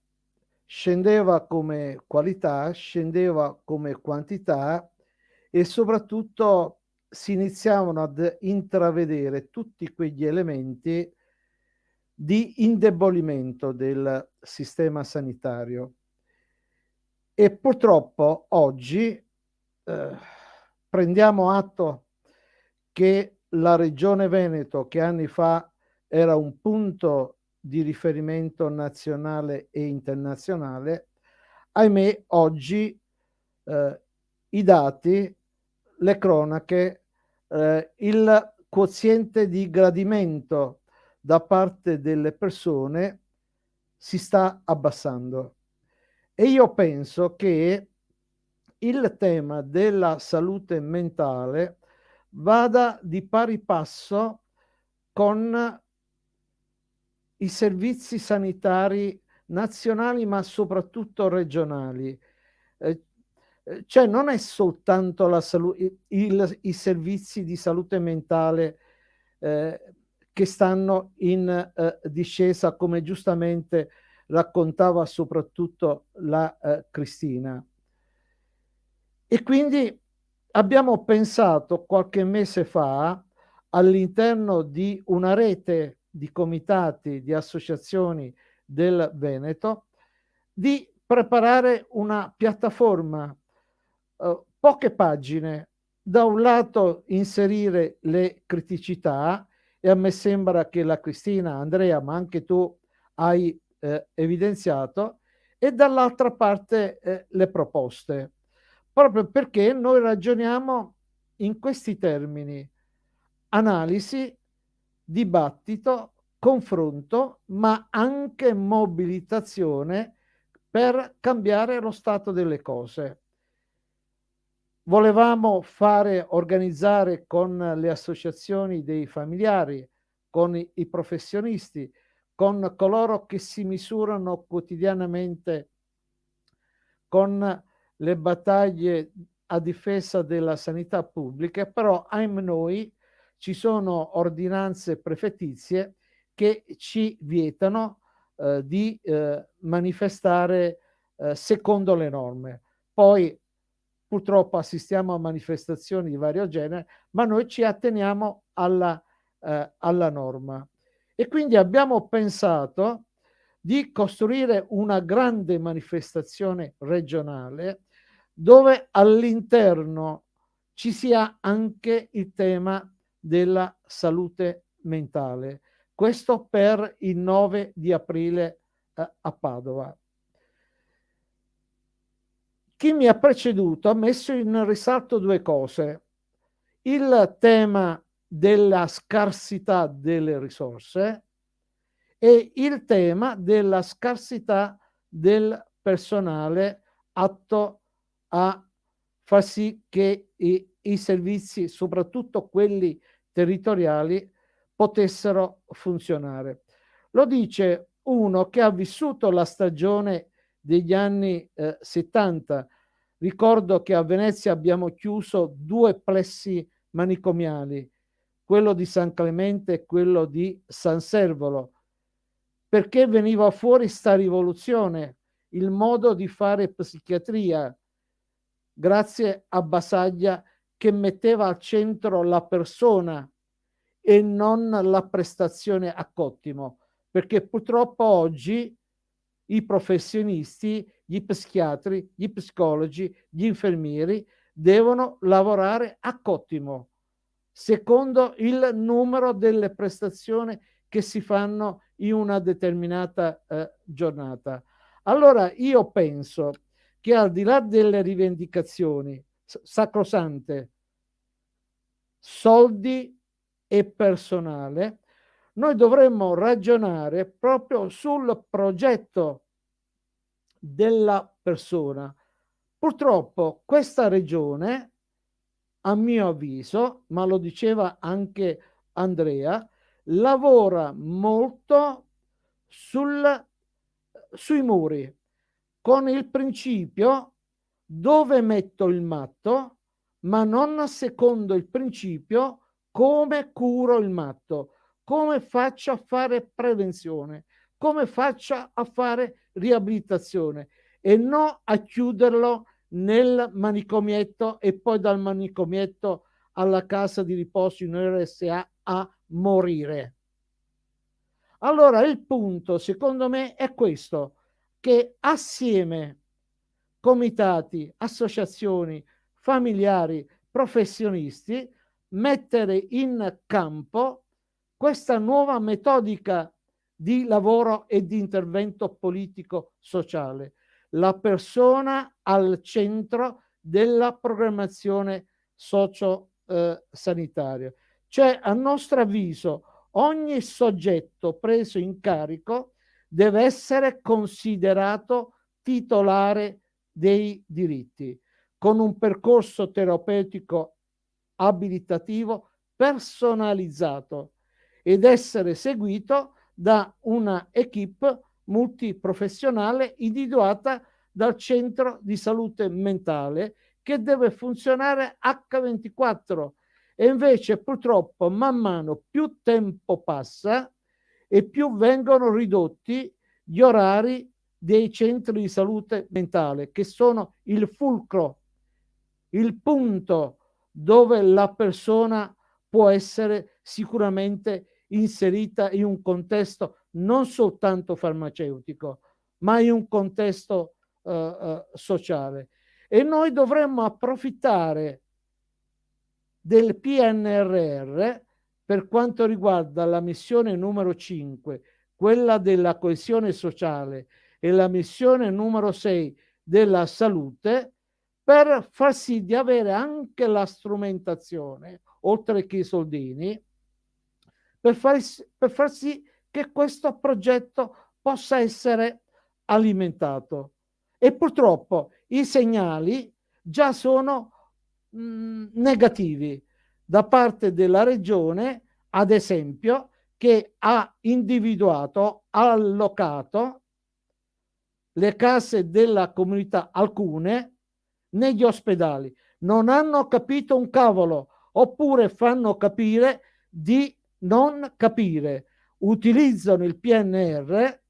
come qualità, scendeva come quantità e soprattutto si iniziavano ad intravedere tutti quegli elementi di indebolimento del sistema sanitario. E purtroppo oggi prendiamo atto che la Regione Veneto, che anni fa era un punto di riferimento nazionale e internazionale, ahimè oggi i dati, le cronache, il quoziente di gradimento da parte delle persone si sta abbassando. E io penso che il tema della salute mentale vada di pari passo con i servizi sanitari nazionali ma soprattutto regionali. Cioè non è soltanto i servizi di salute mentale che stanno in discesa, come giustamente raccontava soprattutto la Cristina. E quindi abbiamo pensato qualche mese fa, all'interno di una rete di comitati, di associazioni del Veneto, di preparare una piattaforma, poche pagine, da un lato inserire le criticità, e a me sembra che la Cristina, Andrea, ma anche tu hai evidenziato, e dall'altra parte le proposte, proprio perché noi ragioniamo in questi termini: analisi, dibattito, confronto, ma anche mobilitazione per cambiare lo stato delle cose. Volevamo organizzare con le associazioni dei familiari, con i professionisti, con coloro che si misurano quotidianamente con le battaglie a difesa della sanità pubblica, però ahimè noi ci sono ordinanze prefettizie che ci vietano di manifestare secondo le norme. Poi purtroppo assistiamo a manifestazioni di vario genere, ma noi ci atteniamo alla norma. E quindi abbiamo pensato di costruire una grande manifestazione regionale dove all'interno ci sia anche il tema della salute mentale. Questo per il 9 di aprile a Padova. Chi mi ha preceduto ha messo in risalto due cose: il tema della scarsità delle risorse e il tema della scarsità del personale atto a far sì che i servizi, soprattutto quelli territoriali, potessero funzionare. Lo dice uno che ha vissuto la stagione degli anni 70. Ricordo che a Venezia abbiamo chiuso 2 plessi manicomiali, quello di San Clemente e quello di San Servolo, perché veniva fuori sta rivoluzione, il modo di fare psichiatria, grazie a Basaglia, che metteva al centro la persona e non la prestazione a cottimo, perché purtroppo oggi i professionisti, gli psichiatri, gli psicologi, gli infermieri devono lavorare a cottimo, secondo il numero delle prestazioni che si fanno in una determinata giornata. Allora io penso che al di là delle rivendicazioni sacrosante, soldi e personale, noi dovremmo ragionare proprio sul progetto della persona. Purtroppo questa regione, a mio avviso, ma lo diceva anche Andrea, lavora molto sui muri, con il principio dove metto il matto, ma non secondo il principio come curo il matto, come faccio a fare prevenzione, come faccio a fare riabilitazione, e no a chiuderlo nel manicomietto e poi dal manicomietto alla casa di riposo in RSA a morire. Allora il punto, secondo me, è questo, che assieme comitati, associazioni, familiari, professionisti, mettere in campo questa nuova metodica di lavoro e di intervento politico sociale, la persona al centro della programmazione socio-sanitaria. Cioè, a nostro avviso, ogni soggetto preso in carico deve essere considerato titolare dei diritti, con un percorso terapeutico abilitativo personalizzato ed essere seguito da una equipe multiprofessionale individuata dal centro di salute mentale, che deve funzionare H24, e invece purtroppo man mano più tempo passa e più vengono ridotti gli orari dei centri di salute mentale, che sono il fulcro, il punto dove la persona può essere sicuramente inserita in un contesto non soltanto farmaceutico, ma in un contesto sociale. E noi dovremmo approfittare del PNRR per quanto riguarda la missione numero 5, quella della coesione sociale, e la missione numero 6 della salute, per far sì di avere anche la strumentazione, oltre che i soldini, per far sì che questo progetto possa essere alimentato. E purtroppo i segnali già sono negativi da parte della regione, ad esempio, che ha individuato, ha allocato le case della comunità, alcune, negli ospedali. Non hanno capito un cavolo, oppure fanno capire di non capire. Utilizzano il PNR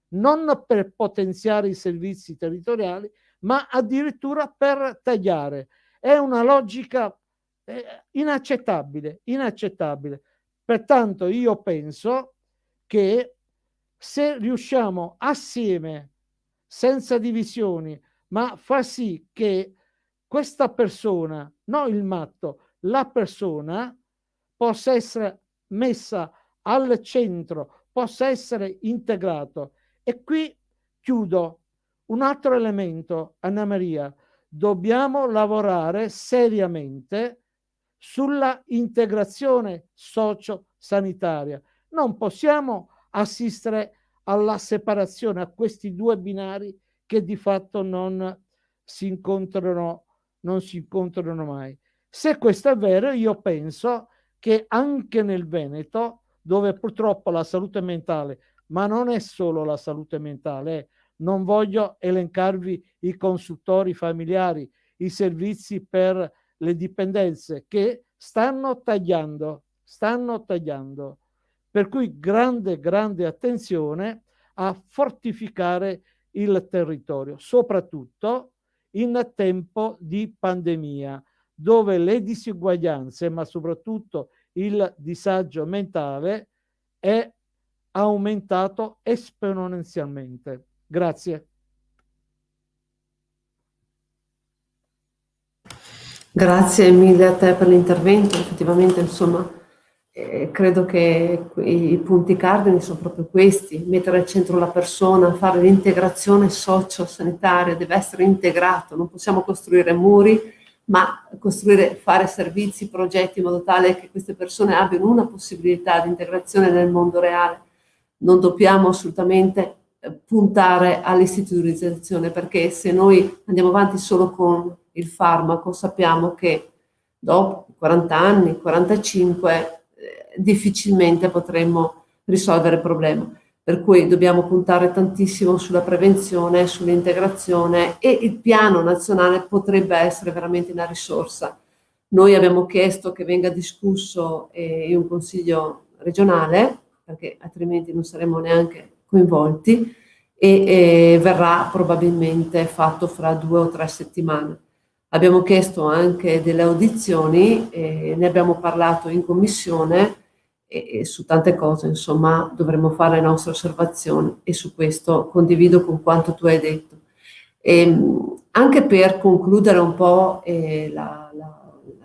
non per potenziare i servizi territoriali, ma addirittura per tagliare. È una logica inaccettabile, inaccettabile. Pertanto io penso che se riusciamo assieme, senza divisioni, ma far sì che questa persona, non il matto, la persona possa essere messa al centro, possa essere integrato. E qui chiudo. Un altro elemento, Anna Maria: dobbiamo lavorare seriamente sulla integrazione socio-sanitaria. Non possiamo assistere alla separazione, a questi due binari che di fatto non si incontrano mai. Se questo è vero, io penso che anche nel Veneto, dove purtroppo la salute mentale, ma non è solo la salute mentale, non voglio elencarvi i consultori familiari, i servizi per le dipendenze che stanno tagliando. Per cui grande attenzione a fortificare il territorio, soprattutto in tempo di pandemia, dove le disuguaglianze, ma soprattutto il disagio mentale, è aumentato esponenzialmente. Grazie. Grazie mille a te per l'intervento. Effettivamente, insomma, credo che i punti cardine sono proprio questi: mettere al centro la persona, fare l'integrazione socio-sanitaria, deve essere integrato, non possiamo costruire muri, ma fare servizi, progetti in modo tale che queste persone abbiano una possibilità di integrazione nel mondo reale. Non dobbiamo assolutamente puntare all'istituzionalizzazione, perché se noi andiamo avanti solo con il farmaco, sappiamo che dopo 40 anni, 45, difficilmente potremmo risolvere il problema. Per cui dobbiamo puntare tantissimo sulla prevenzione, sull'integrazione, e il piano nazionale potrebbe essere veramente una risorsa. Noi abbiamo chiesto che venga discusso in un consiglio regionale, perché altrimenti non saremo neanche coinvolti, e verrà probabilmente fatto fra 2 o 3 settimane. Abbiamo chiesto anche delle audizioni, ne abbiamo parlato in commissione, e su tante cose, insomma, dovremo fare le nostre osservazioni, e su questo condivido con quanto tu hai detto. Anche per concludere un po' la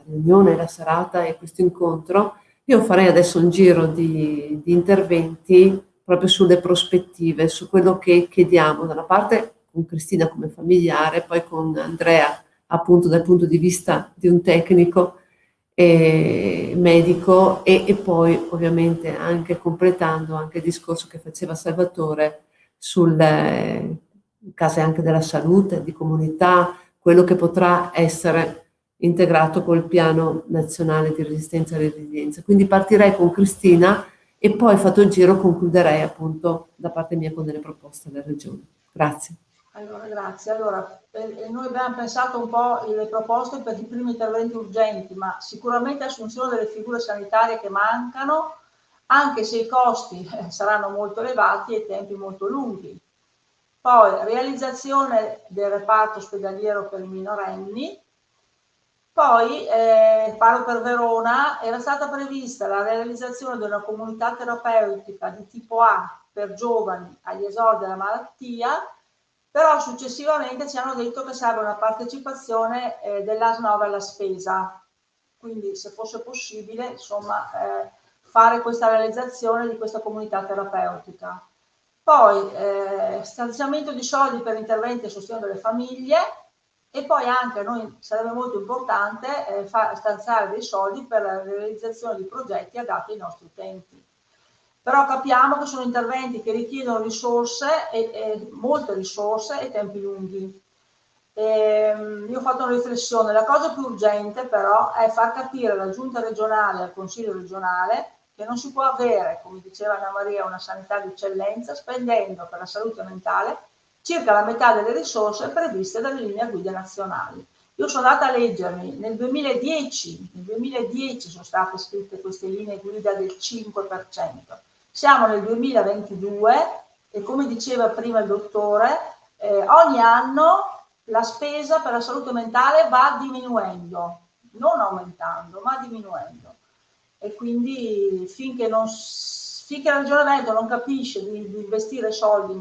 riunione, la serata e questo incontro, io farei adesso un giro di interventi proprio sulle prospettive, su quello che chiediamo, da una parte con Cristina come familiare, poi con Andrea appunto dal punto di vista di un tecnico medico, e poi ovviamente anche completando anche il discorso che faceva Salvatore sulle case anche della salute, di comunità, quello che potrà essere integrato col piano nazionale di resistenza e resilienza. Quindi partirei con Cristina e poi fatto il giro concluderei appunto da parte mia con delle proposte alle regioni. Grazie. Allora, grazie. Allora, noi abbiamo pensato un po' le proposte per i primi interventi urgenti, ma sicuramente assunzione delle figure sanitarie che mancano, anche se i costi saranno molto elevati e i tempi molto lunghi. Poi realizzazione del reparto ospedaliero per i minorenni. Poi, parlo per Verona, era stata prevista la realizzazione di una comunità terapeutica di tipo A per giovani agli esordi della malattia, però successivamente ci hanno detto che serve una partecipazione dell'AS9 alla spesa, quindi se fosse possibile, insomma, fare questa realizzazione di questa comunità terapeutica. Poi stanziamento di soldi per interventi a sostegno delle famiglie, e poi anche a noi sarebbe molto importante stanziare dei soldi per la realizzazione di progetti adatti ai nostri utenti. Però capiamo che sono interventi che richiedono risorse, molte risorse e tempi lunghi. Io ho fatto una riflessione, la cosa più urgente però è far capire alla giunta regionale e al consiglio regionale che non si può avere, come diceva Anna Maria, una sanità di eccellenza spendendo per la salute mentale circa la metà delle risorse previste dalle linee guida nazionali. Io sono andata a leggermi, nel 2010 sono state scritte queste linee guida del 5%. Siamo nel 2022 e, come diceva prima il dottore, ogni anno la spesa per la salute mentale va diminuendo, non aumentando, ma diminuendo. E quindi finché il ragionamento non capisce di investire soldi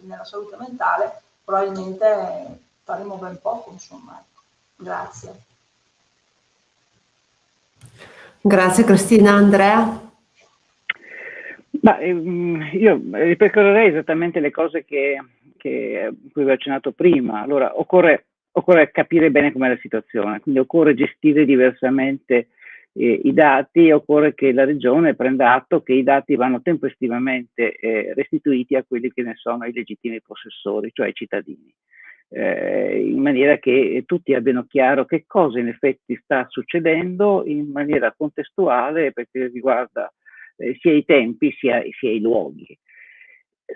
nella salute mentale, probabilmente faremo ben poco, insomma. Grazie. Grazie Cristina. Andrea? Ma, io ripercorrerei esattamente le cose che cui avevo accennato prima. Allora, occorre capire bene com'è la situazione, quindi occorre gestire diversamente i dati, occorre che la regione prenda atto che i dati vanno tempestivamente restituiti a quelli che ne sono i legittimi possessori, cioè i cittadini, in maniera che tutti abbiano chiaro che cosa in effetti sta succedendo in maniera contestuale, perché riguarda sia i tempi sia i luoghi.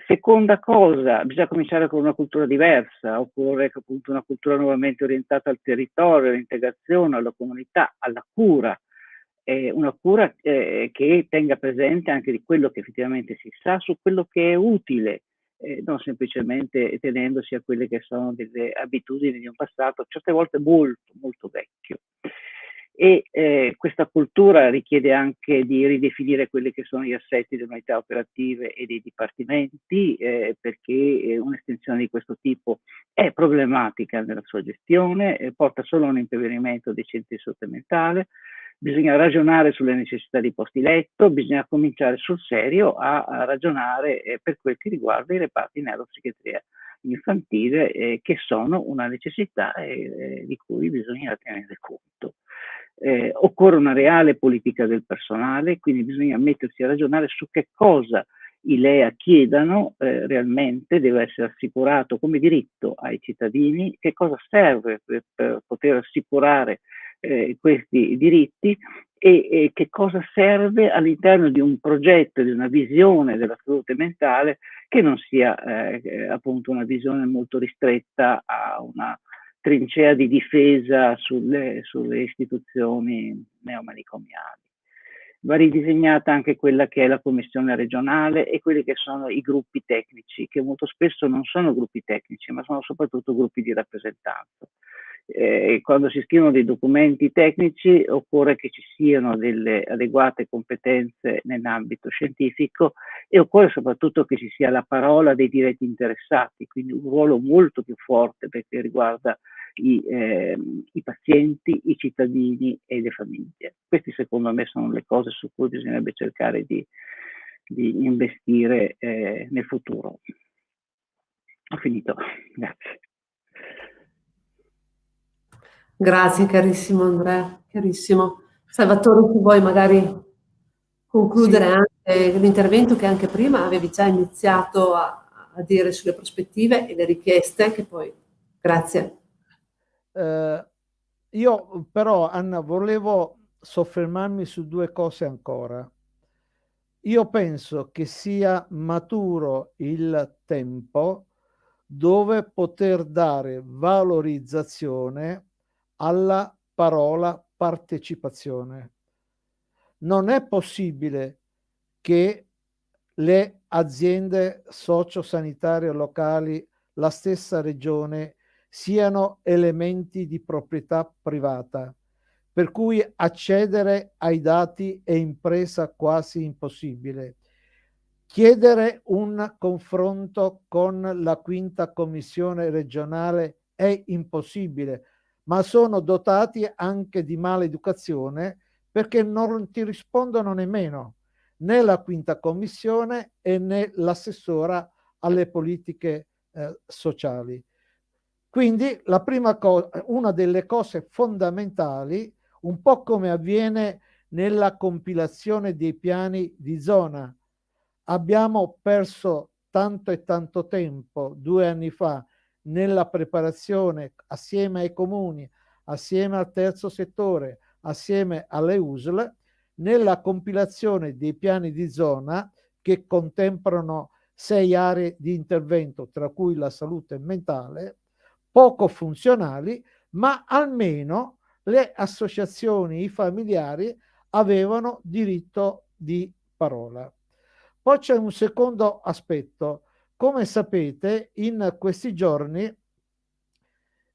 Seconda cosa, bisogna cominciare con una cultura diversa, occorre appunto una cultura nuovamente orientata al territorio, all'integrazione, alla comunità, alla cura, una cura che tenga presente anche di quello che effettivamente si sa su quello che è utile, non semplicemente tenendosi a quelle che sono delle abitudini di un passato, certe volte molto, molto vecchio. E questa cultura richiede anche di ridefinire quelli che sono gli assetti delle unità operative e dei dipartimenti, perché un'estensione di questo tipo è problematica nella sua gestione, porta solo a un impoverimento dei centri di salute mentale. Bisogna ragionare sulle necessità di posti letto, bisogna cominciare sul serio a ragionare per quel che riguarda i reparti neuropsichiatria infantile, che sono una necessità di cui bisogna tenere conto. Occorre una reale politica del personale, quindi bisogna mettersi a ragionare su che cosa i LEA chiedano realmente, deve essere assicurato come diritto ai cittadini, che cosa serve per poter assicurare questi diritti e che cosa serve all'interno di un progetto, di una visione della salute mentale che non sia appunto una visione molto ristretta a una trincea di difesa sulle istituzioni neomanicomiali. Va ridisegnata anche quella che è la commissione regionale e quelli che sono i gruppi tecnici, che molto spesso non sono gruppi tecnici, ma sono soprattutto gruppi di rappresentanza. Quando si scrivono dei documenti tecnici occorre che ci siano delle adeguate competenze nell'ambito scientifico e occorre soprattutto che ci sia la parola dei diretti interessati, quindi un ruolo molto più forte perché riguarda i pazienti, i cittadini e le famiglie. Queste secondo me sono le cose su cui bisognerebbe cercare di investire nel futuro. Ho finito, grazie. Grazie carissimo Andrea, chiarissimo. Salvatore, tu vuoi magari concludere anche l'intervento che anche prima avevi già iniziato a dire sulle prospettive e le richieste, che poi, grazie. Io però, Anna, volevo soffermarmi su due cose ancora. io penso che sia maturo il tempo dove poter dare valorizzazione alla parola partecipazione. Non è possibile che le aziende sociosanitarie locali, la stessa regione, siano elementi di proprietà privata, per cui accedere ai dati è impresa quasi impossibile. Chiedere un confronto con la 5ª commissione regionale è impossibile, ma sono dotati anche di maleducazione perché non ti rispondono nemmeno né la 5ª commissione né l'assessora alle politiche sociali. Quindi la prima cosa, una delle cose fondamentali, un po' come avviene nella compilazione dei piani di zona, abbiamo perso tanto e tanto tempo 2 anni fa nella preparazione assieme ai comuni, assieme al terzo settore, assieme alle USL, nella compilazione dei piani di zona che contemplano 6 aree di intervento, tra cui la salute mentale, poco funzionali, ma almeno le associazioni, i familiari avevano diritto di parola. Poi c'è un secondo aspetto. Come sapete, in questi giorni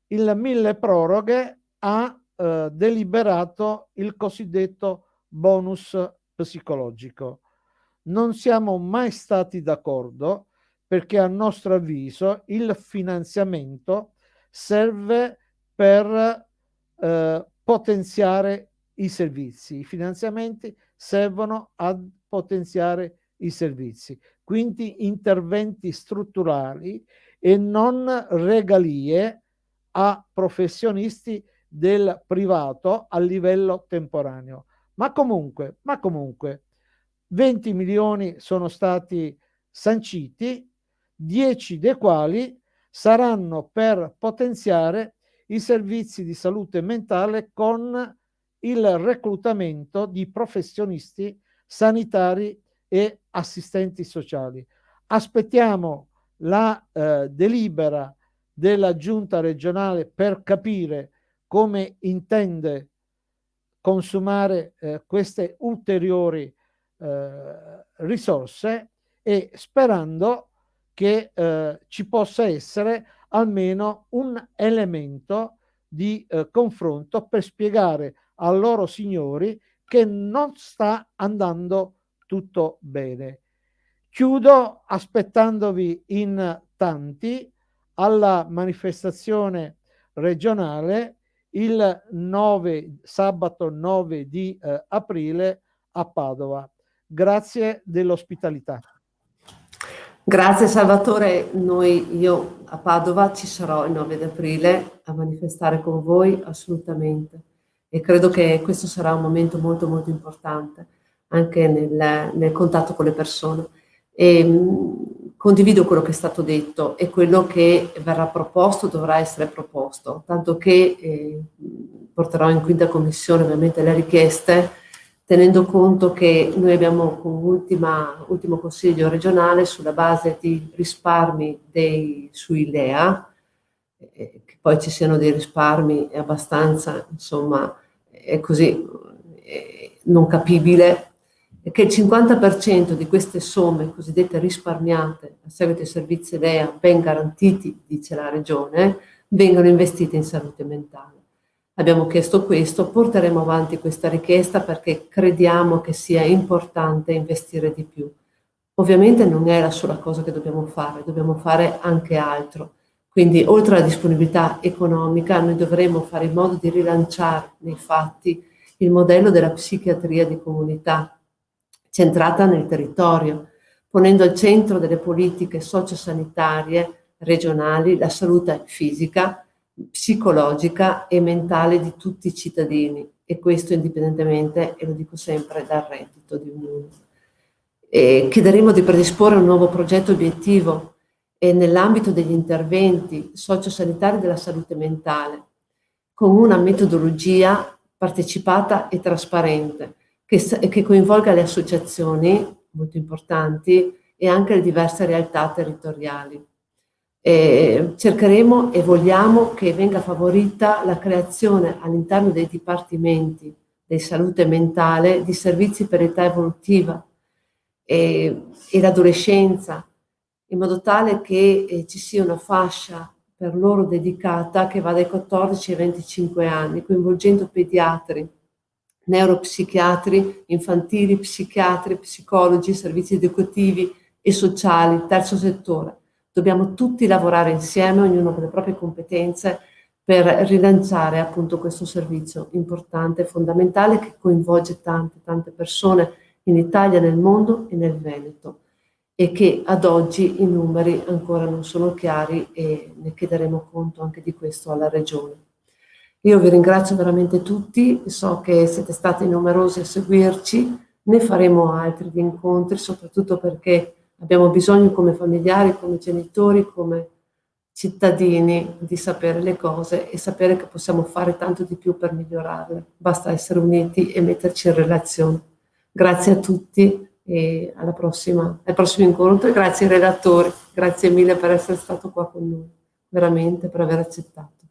il milleproroghe ha deliberato il cosiddetto bonus psicologico. Non siamo mai stati d'accordo perché a nostro avviso il finanziamento serve per potenziare i servizi. I finanziamenti servono a potenziare i servizi, quindi interventi strutturali e non regalie a professionisti del privato a livello temporaneo. Ma comunque 20 milioni sono stati sanciti, 10 dei quali saranno per potenziare i servizi di salute mentale con il reclutamento di professionisti sanitari e assistenti sociali. Aspettiamo la delibera della giunta regionale per capire come intende consumare queste ulteriori risorse e sperando che ci possa essere almeno un elemento di confronto per spiegare a loro signori che non sta andando tutto bene. Chiudo aspettandovi in tanti alla manifestazione regionale il sabato 9 di aprile a Padova. Grazie dell'ospitalità. Grazie Salvatore, io a Padova ci sarò il 9 di aprile a manifestare con voi assolutamente e credo che questo sarà un momento molto molto importante anche nel contatto con le persone. Condivido quello che è stato detto e quello che verrà proposto dovrà essere proposto, tanto che porterò in 5ª commissione ovviamente le richieste, tenendo conto che noi abbiamo con ultimo consiglio regionale sulla base di risparmi sui LEA, che poi ci siano dei risparmi è abbastanza, insomma, è così non capibile, che il 50% di queste somme cosiddette risparmiate a seguito ai servizi LEA ben garantiti, dice la Regione, vengano investite in salute mentale. Abbiamo chiesto questo, porteremo avanti questa richiesta perché crediamo che sia importante investire di più. Ovviamente non è la sola cosa che dobbiamo fare anche altro. Quindi oltre alla disponibilità economica noi dovremo fare in modo di rilanciare nei fatti il modello della psichiatria di comunità, centrata nel territorio, ponendo al centro delle politiche sociosanitarie regionali la salute fisica, psicologica e mentale di tutti i cittadini, e questo indipendentemente, e lo dico sempre, dal reddito di ognuno. Chiederemo di predisporre un nuovo progetto obiettivo nell'ambito degli interventi sociosanitari della salute mentale, con una metodologia partecipata e trasparente, che coinvolga le associazioni, molto importanti e anche le diverse realtà territoriali. Cercheremo e vogliamo che venga favorita la creazione all'interno dei dipartimenti di salute mentale di servizi per età evolutiva e l'adolescenza, in modo tale che ci sia una fascia per loro dedicata che va dai 14 ai 25 anni, coinvolgendo pediatri, neuropsichiatri, infantili, psichiatri, psicologi, servizi educativi e sociali, terzo settore. Dobbiamo tutti lavorare insieme, ognuno con le proprie competenze, per rilanciare appunto questo servizio importante e fondamentale che coinvolge tante persone in Italia, nel mondo e nel Veneto, e che ad oggi i numeri ancora non sono chiari e ne chiederemo conto anche di questo alla Regione. Io vi ringrazio veramente tutti, so che siete stati numerosi a seguirci, ne faremo altri di incontri, soprattutto perché abbiamo bisogno come familiari, come genitori, come cittadini di sapere le cose e sapere che possiamo fare tanto di più per migliorarle. Basta essere uniti e metterci in relazione. Grazie a tutti e al prossimo incontro e grazie ai relatori. Grazie mille per essere stato qua con noi, veramente per aver accettato.